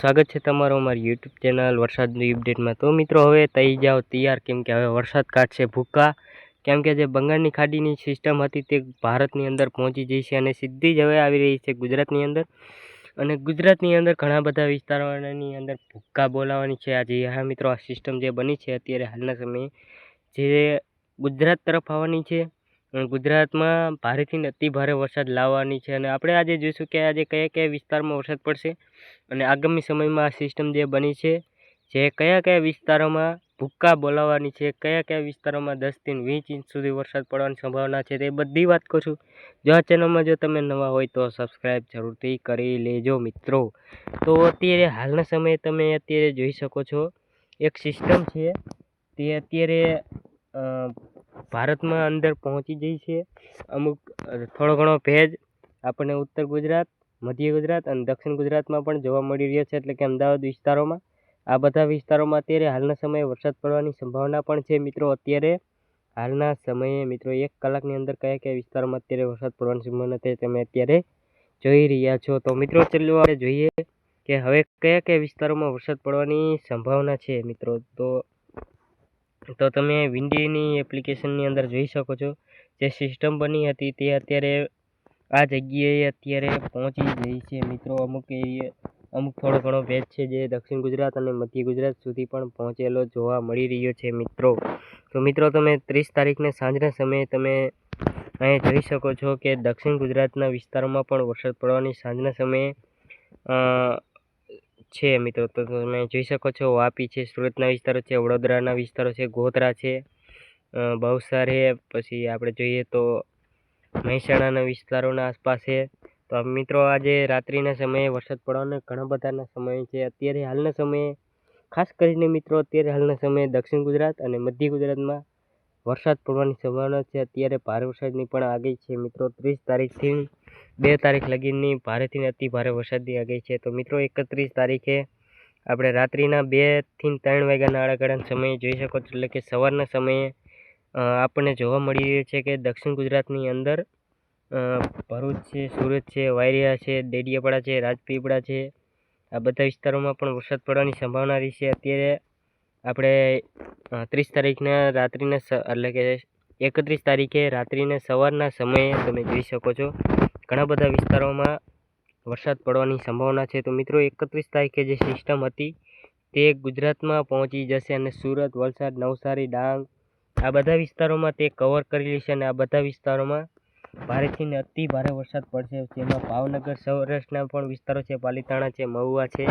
સ્વાગત છે તમારો અમારી યુટ્યુબ ચેનલ વરસાદની અપડેટમાં। તો મિત્રો હવે થઈ જાઓ તૈયાર, કેમ કે હવે વરસાદ કાઢશે ભૂકા। કેમ કે જે બંગાળની ખાડીની સિસ્ટમ હતી તે ભારતની અંદર પહોંચી જઈ છે અને સીધી જ હવે આવી રહી છે ગુજરાતની અંદર। અને ગુજરાતની અંદર ઘણા બધા વિસ્તારોની અંદર ભૂકા બોલાવવાની છે આજે। હા મિત્રો, આ સિસ્ટમ જે બની છે અત્યારે હાલના સમયે જે ગુજરાત તરફ આવવાની છે અને ગુજરાતમાં ભારેથી અતિ ભારે વરસાદ લાવવાની છે। અને આપણે આજે જોઈશું કે આજે કયા કયા વિસ્તારમાં વરસાદ પડશે અને આગામી સમયમાં આ સિસ્ટમ જે બની છે જે કયા કયા વિસ્તારોમાં ભૂક્કા બોલાવવાની છે, કયા કયા વિસ્તારોમાં 10 થી 20 ઇંચ સુધી વરસાદ પડવાની સંભાવના છે, તે બધી વાત કરશું। જો આ ચેનલમાં જો તમે નવા હોય તો સબસ્ક્રાઈબ જરૂરથી કરી લેજો મિત્રો। તો અત્યારે હાલના સમયે તમે અત્યારે જોઈ શકો છો એક સિસ્ટમ છે તે અત્યારે ભારતમાં અંદર પહોંચી ગઈ છે। અમુક થોડો ઘણો ભેજ આપણને ઉત્તર ગુજરાત, મધ્ય ગુજરાત અને દક્ષિણ ગુજરાતમાં પણ જોવા મળી રહ્યો છે, એટલે કે અમદાવાદ વિસ્તારોમાં। આ બધા વિસ્તારોમાં અત્યારે હાલના સમયે વરસાદ પડવાની સંભાવના પણ છે મિત્રો। અત્યારે હાલના સમયે મિત્રો 1 કલાકની અંદર કયા કયા વિસ્તારોમાં અત્યારે વરસાદ પડવાની સંભાવના છે તમે અત્યારે જોઈ રહ્યા છો। તો મિત્રો ચાલો આપણે જોઈએ કે હવે કયા કયા વિસ્તારોમાં વરસાદ પડવાની સંભાવના છે મિત્રો। તો તમે વિન્ડીની એપ્લિકેશનની અંદર જોઈ શકો છો જે સિસ્ટમ બની હતી તે અત્યારે આ જગ્યાએ અત્યારે પહોંચી ગઈ છે મિત્રો। અમુક થોડો ઘણો ભેજ છે જે દક્ષિણ ગુજરાત અને મધ્ય ગુજરાત સુધી પણ પહોંચેલો જોવા મળી રહ્યો છે મિત્રો। તો મિત્રો તમે 30 તારીખને સાંજના સમયે તમે અહીં જોઈ શકો છો કે દક્ષિણ ગુજરાતના વિસ્તારોમાં પણ વરસાદ પડવાની સાંજના સમયે છે મિત્રો। તો તમે જોઈ શકો છો વાપી છે, સુરતના વિસ્તારો છે, વડોદરાના વિસ્તારો છે, ગોધરા છે, બહુસારી, પછી આપણે જોઈએ તો મહેસાણાના વિસ્તારોના આસપાસ છે। તો મિત્રો આજે રાત્રિના સમયે વરસાદ પડવાના ઘણા બધાના સમય છે। અત્યારે હાલના સમયે ખાસ કરીને મિત્રો અત્યારે હાલના સમયે દક્ષિણ ગુજરાત અને મધ્ય ગુજરાતમાં વરસાદ પડવાની સંભાવના છે। અત્યારે ભારે વરસાદની પણ આગાહી છે મિત્રો। 30 તારીખથી 2 તારીખ લગીની ભારેથી અતિ ભારે વરસાદની આગાહી છે। તો મિત્રો 31 તારીખે આપણે રાત્રિના 2 થી 3 વાગ્યાના આડાગાળાના સમયે જોઈ શકો છો, એટલે કે સવારના સમયે આપણને જોવા મળી રહ્યું છે કે દક્ષિણ ગુજરાતની અંદર ભરૂચ છે, સુરત છે, વાયરિયા છે, ડેડિયાપાડા છે, રાજપીપળા છે, આ બધા વિસ્તારોમાં પણ વરસાદ પડવાની સંભાવના રહી છે। અત્યારે આપણે 30 તારીખના રાત્રિના એટલે કે 31 તારીખે રાત્રિના સવારના સમયે તમે જોઈ શકો છો ઘણા બધા વિસ્તારોમાં વરસાદ પડવાની સંભાવના છે। તો મિત્રો 31 તારીખે જે સિસ્ટમ હતી તે ગુજરાતમાં પહોંચી જશે અને સુરત, વલસાડ, નવસારી, ડાંગ આ બધા વિસ્તારોમાં તે કવર કરી લેશે અને આ બધા વિસ્તારોમાં ભારેથી અતિ ભારે વરસાદ પડશે। જેમાં ભાવનગર, સૌરાષ્ટ્રના પણ વિસ્તારો છે, પાલીતાણા છે, મહુવા છે,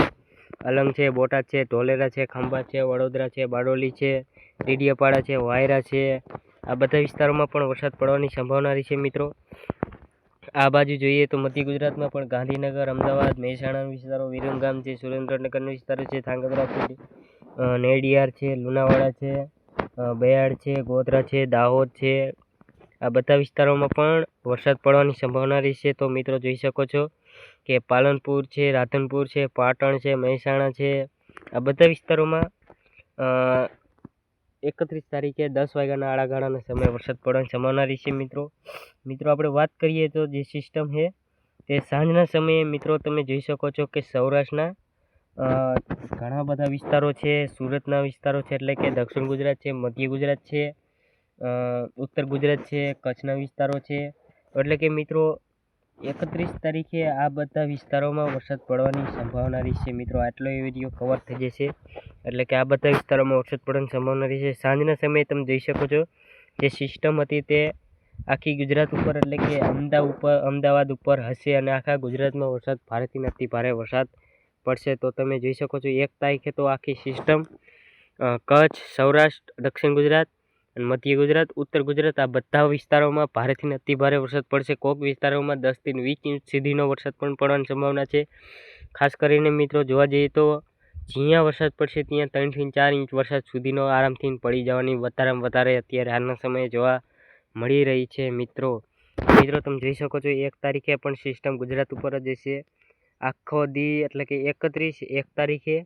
અલંગ છે, બોટાદ છે, ઢોલેરા છે, ખંભાત છે, વડોદરા છે, બારડોલી છે, ડેડિયાપાડા છે, વાયરા છે, આ બધા વિસ્તારોમાં પણ વરસાદ પડવાની સંભાવના રહી છે મિત્રો। આ બાજુ જોઈએ તો મધ્ય ગુજરાતમાં પણ ગાંધીનગર, અમદાવાદ, મહેસાણા વિસ્તારો, વિરમગામ છે, સુરેન્દ્રનગરના વિસ્તારો છે, ધ્રાંગધ્રા છે, નેડિયાર છે, લુણાવાડા છે, બયાડ છે, ગોધરા છે, દાહોદ છે, આ બધા વિસ્તારોમાં પણ વરસાદ પડવાની સંભાવના રહેશે। તો મિત્રો જોઈ શકો છો કે પાલનપુર છે, રાધનપુર છે, પાટણ છે, મહેસાણા છે, આ બધા વિસ્તારોમાં 31 તારીખે 10 વાગ્યાના આડાગાળાના સમયે વરસાદ પડવાની સંભાવના રહેશે મિત્રો। આપણે વાત કરીએ તો જે સિસ્ટમ છે તે સાંજના સમયે મિત્રો તમે જોઈ શકો છો કે સૌરાષ્ટ્રના ઘણા બધા વિસ્તારો છે, સુરતના વિસ્તારો છે, એટલે કે દક્ષિણ ગુજરાત છે, મધ્ય ગુજરાત છે, ઉત્તર ગુજરાત છે, કચ્છના વિસ્તારો છે, એટલે કે મિત્રો 31 તારીખે આ બધા વિસ્તારોમાં વરસાદ પડવાની સંભાવના રહેશે મિત્રો। આટલો એ વિડીયો કવર થઈ જશે, એટલે કે આ બધા વિસ્તારોમાં વરસાદ પડવાની સંભાવના રહેશે। સાંજના સમયે તમે જોઈ શકો છો જે સિસ્ટમ હતી તે આખી ગુજરાત ઉપર એટલે કે અમદાવાદ ઉપર હશે અને આખા ગુજરાતમાં વરસાદ ભારેથી અતિ ભારે વરસાદ પડશે। તો તમે જોઈ શકો છો 1 તારીખે તો આખી સિસ્ટમ કચ્છ, સૌરાષ્ટ્ર, દક્ષિણ ગુજરાત અને મધ્ય ગુજરાત, ઉત્તર ગુજરાત આ બધા વિસ્તારોમાં ભારેથી અતિ ભારે વરસાદ પડશે। કોઈક વિસ્તારોમાં 10 થી 20 ઇંચ સુધીનો વરસાદ પણ પડવાની સંભાવના છે। ખાસ કરીને મિત્રો જોવા જઈએ તો જ્યાં વરસાદ પડશે ત્યાં 3 થી 4 ઇંચ વરસાદ સુધીનો આરામથી પડી જવાની વધારેમાં વધારે અત્યારે હાલના સમયે જોવા મળી રહી છે મિત્રો। તમે જોઈ શકો છો 1 તારીખે પણ સિસ્ટમ ગુજરાત ઉપર જ હશે આખો દી, એટલે કે 1 તારીખે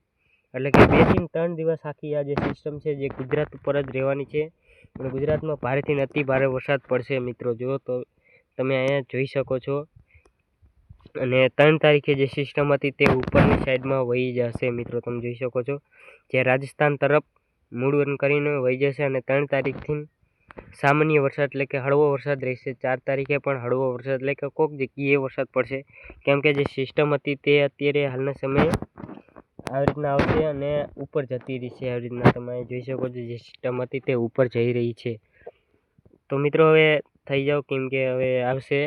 એટલે કે 2 થી 3 દિવસ આખી આ જે સિસ્ટમ છે જે ગુજરાત ઉપર જ રહેવાની છે અને ગુજરાતમાં ભારેથી અતિ ભારે વરસાદ પડશે મિત્રો। જો તો તમે અહીંયા જોઈ શકો છો અને 3 તારીખે જે સિસ્ટમ હતી તે ઉપરની સાઈડમાં વહી જશે મિત્રો, તમે જોઈ શકો છો, જે રાજસ્થાન તરફ મૂળ વન કરીને વહી જશે. અને 3 તારીખથી સામાન્ય વરસાદ એટલે કે હળવો વરસાદ રહેશે. 4 તારીખે પણ હળવો વરસાદ એટલે કે કોઈક જગ્યાએ વરસાદ પડશે, કેમ કે જે સિસ્ટમ હતી તે અત્યારે હાલના સમયે આવી રીતના આવશે અને ઉપર જતી રહી છે. આવી રીતના તમે જોઈ શકો છો, જે સિસ્ટમ હતી તે ઉપર જઈ રહી છે. તો મિત્રો હવે થઈ જાઓ, કેમ કે હવે આવશે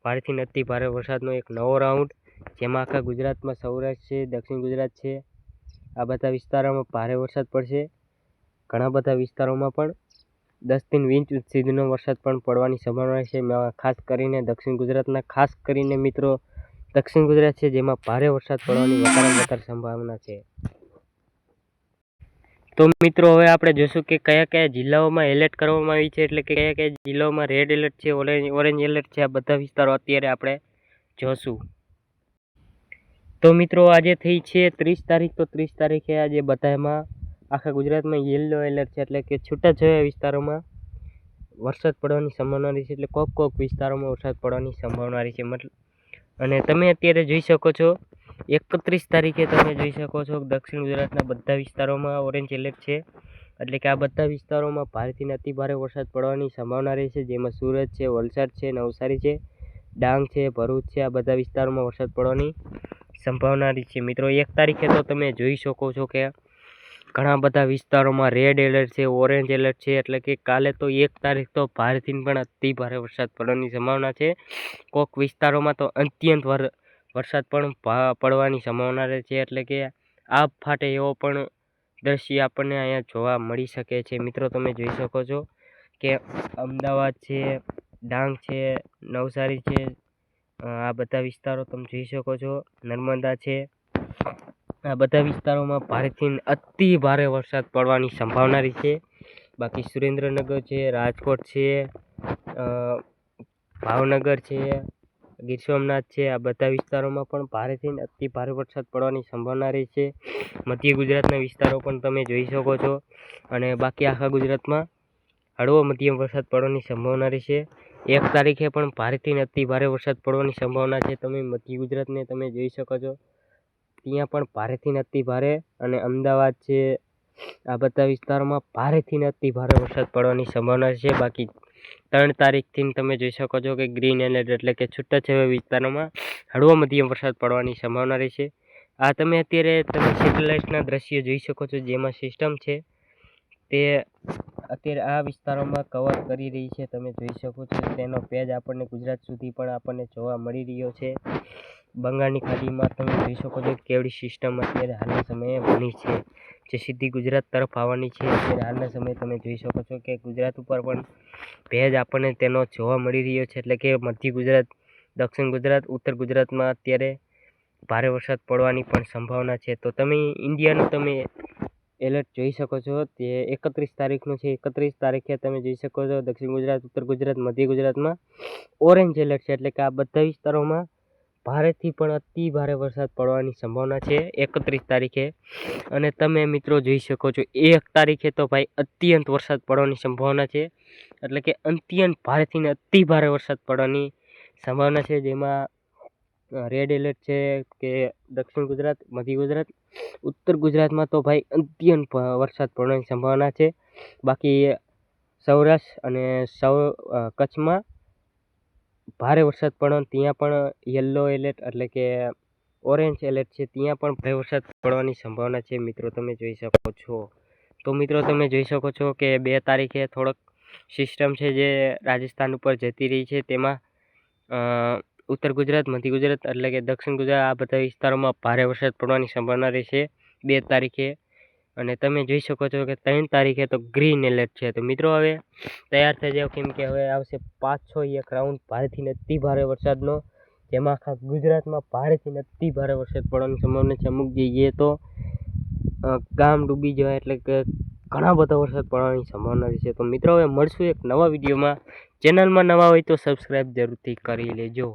ભારેથી અતિ ભારે વરસાદનો એક નવો રાઉન્ડ, જેમાં આખા ગુજરાતમાં સૌરાષ્ટ્ર છે, દક્ષિણ ગુજરાત છે, આ બધા વિસ્તારોમાં ભારે વરસાદ પડશે. ઘણા બધા વિસ્તારોમાં પણ 10 થી 20 ઇંચ સુધીનો વરસાદ પણ પડવાની સંભાવના છે. ખાસ કરીને દક્ષિણ ગુજરાતના, ખાસ કરીને મિત્રો દક્ષિણ ગુજરાત છે, જેમાં ભારે વરસાદ પડવાની વધારે સંભાવના છે. તો મિત્રો હવે આપણે જોશું કે કયા કયા જિલ્લાઓમાં એલર્ટ કરવામાં આવી છે, એટલે કે કયા કયા જિલ્લાઓમાં રેડ એલર્ટ છે, ઓરેન્જ એલર્ટ છે. આ બધા વિસ્તારો અત્યારે આપણે જોશું. તો મિત્રો આજે થઈ છે 30 તારીખ, તો 30 તારીખે આજે બધામાં આખા ગુજરાતમાં યલો એલર્ટ છે, એટલે કે છૂટાછવાયા વિસ્તારોમાં વરસાદ પડવાની સંભાવના રહી છે. એટલે કોક વિસ્તારોમાં વરસાદ પડવાની સંભાવના રહી છે. અને તમે અત્યારે જોઈ શકો છો 31 તારીખે તમે જોઈ શકો છો દક્ષિણ ગુજરાતના બધા વિસ્તારોમાં ઓરેન્જ એલર્ટ છે, એટલે કે આ બધા વિસ્તારોમાં ભારેથી અતિ ભારે વરસાદ પડવાની સંભાવના રહે છે, જેમાં સુરત છે, વલસાડ છે, નવસારી છે, ડાંગ છે, ભરૂચ છે, આ બધા વિસ્તારોમાં વરસાદ પડવાની સંભાવના રહી છે. મિત્રો 1 તારીખે તો તમે જોઈ શકો છો કે ઘણા બધા વિસ્તારોમાં રેડ એલર્ટ છે, ઓરેન્જ એલર્ટ છે, એટલે કે કાલે તો 1 તારીખ તો ભારેથી પણ અતિ ભારે વરસાદ પડવાની સંભાવના છે. કોઈક વિસ્તારોમાં તો અત્યંત વરસાદ પણ પડવાની સંભાવના રહે છે, એટલે કે આબ ફાટે એવો પણ દ્રશ્ય આપણને અહીંયા જોવા મળી શકે છે. મિત્રો તમે જોઈ શકો છો કે અમદાવાદ છે, ડાંગ છે, નવસારી છે, આ બધા વિસ્તારો તમે જોઈ શકો છો, નર્મદા છે, આ બધા વિસ્તારોમાં ભારેથી અતિ ભારે વરસાદ પડવાની સંભાવના રહી છે. બાકી સુરેન્દ્રનગર છે, રાજકોટ છે, ભાવનગર છે, ગીર સોમનાથ છે, આ બધા વિસ્તારોમાં પણ ભારેથી અતિ ભારે વરસાદ પડવાની સંભાવના રહી છે. મધ્ય ગુજરાતના વિસ્તારો પણ તમે જોઈ શકો છો, અને બાકી આખા ગુજરાતમાં હળવો મધ્યમ વરસાદ પડવાની સંભાવના રહેશે. 1 તારીખે પણ ભારેથી અતિ ભારે વરસાદ પડવાની સંભાવના છે. તમે મધ્ય ગુજરાતને તમે જોઈ શકો છો, ત્યાં પણ ભારેથી અતિ ભારે, અને અમદાવાદ છે, આ બધા વિસ્તારોમાં ભારેથી અતિ ભારે વરસાદ પડવાની સંભાવના છે. બાકી 3 તારીખથી તમે જોઈ શકો છો કે ગ્રીન એલર્ટ, એટલે કે છૂટાછવાયા વિસ્તારોમાં હળવો મધ્યમ વરસાદ પડવાની સંભાવના રહેશે. આ તમે અત્યારે સેટેલાઇટના દ્રશ્યો જોઈ શકો છો, જેમાં સિસ્ટમ છે તે અત્યારે આ વિસ્તારોમાં કવર કરી રહી છે. તમે જોઈ શકો છો તેનો પેજ આપણને ગુજરાત સુધી પણ આપણને જોવા મળી રહ્યો છે. બંગાળની ખાડીમાં તમે જોઈ શકો છો કેવડી સિસ્ટમ અત્યારે હાલના સમયે બની છે, જે સીધી ગુજરાત તરફ આવવાની છે. અત્યારે હાલના સમયે તમે જોઈ શકો છો કે ગુજરાત ઉપર પણ ભેજ આપણને તેનો જોવા મળી રહ્યો છે, એટલે કે મધ્ય ગુજરાત, દક્ષિણ ગુજરાત, ઉત્તર ગુજરાતમાં અત્યારે ભારે વરસાદ પડવાની પણ સંભાવના છે. તો તમે ઇન્ડિયાનું તમે એલર્ટ જોઈ શકો છો, તે 31 તારીખનું છે. 31 તારીખે તમે જોઈ શકો છો દક્ષિણ ગુજરાત, ઉત્તર ગુજરાત, મધ્ય ગુજરાતમાં ઓરેન્જ એલર્ટ છે, એટલે કે આ બધા વિસ્તારોમાં ભારેથી પણ અતિ ભારે વરસાદ પડવાની સંભાવના છે 31 તારીખે. અને તમે મિત્રો જોઈ શકો છો 1 તારીખે તો ભાઈ અત્યંત વરસાદ પડવાની સંભાવના છે, એટલે કે અત્યંત ભારેથી અતિ ભારે વરસાદ પડવાની સંભાવના છે, જેમાં રેડ એલર્ટ છે કે દક્ષિણ ગુજરાત, મધ્ય ગુજરાત, ઉત્તર ગુજરાતમાં તો ભાઈ અત્યંત વરસાદ પડવાની સંભાવના છે. બાકી સૌરાષ્ટ્ર અને કચ્છમાં ભારે વરસાદ પડવાનો, ત્યાં પણ યલો એલર્ટ એટલે કે ઓરેન્જ એલર્ટ છે, ત્યાં પણ ભારે વરસાદ પડવાની સંભાવના છે. મિત્રો તમે જોઈ શકો છો. તો મિત્રો તમે જોઈ શકો છો કે 2 તારીખે થોડોક સિસ્ટમ છે જે રાજસ્થાન ઉપર જતી રહી છે, તેમાં ઉત્તર ગુજરાત, મધ્ય ગુજરાત એટલે કે દક્ષિણ ગુજરાત, આ બધા વિસ્તારોમાં ભારે વરસાદ પડવાની સંભાવના રહેશે 2 તારીખે. અને તમે જોઈ શકો છો કે 3 તારીખે તો ગ્રીન એલર્ટ છે. તો મિત્રો હવે તૈયાર થઈ જાઓ, કેમ કે હવે આવશે 5-6 એક રાઉન્ડ ભારેથી અતિ ભારે વરસાદનો, જેમાં આખા ગુજરાતમાં ભારેથી અતિ ભારે વરસાદ પડવાની સંભાવના છે. અમુક જગ્યાએ તો ગામ ડૂબી જાય, એટલે કે ઘણા બધા વરસાદ પડવાની સંભાવના છે. તો મિત્રો હવે મળશું એક નવા વિડીયોમાં. ચેનલમાં નવા હોય તો સબસ્ક્રાઈબ જરૂરથી કરી લેજો.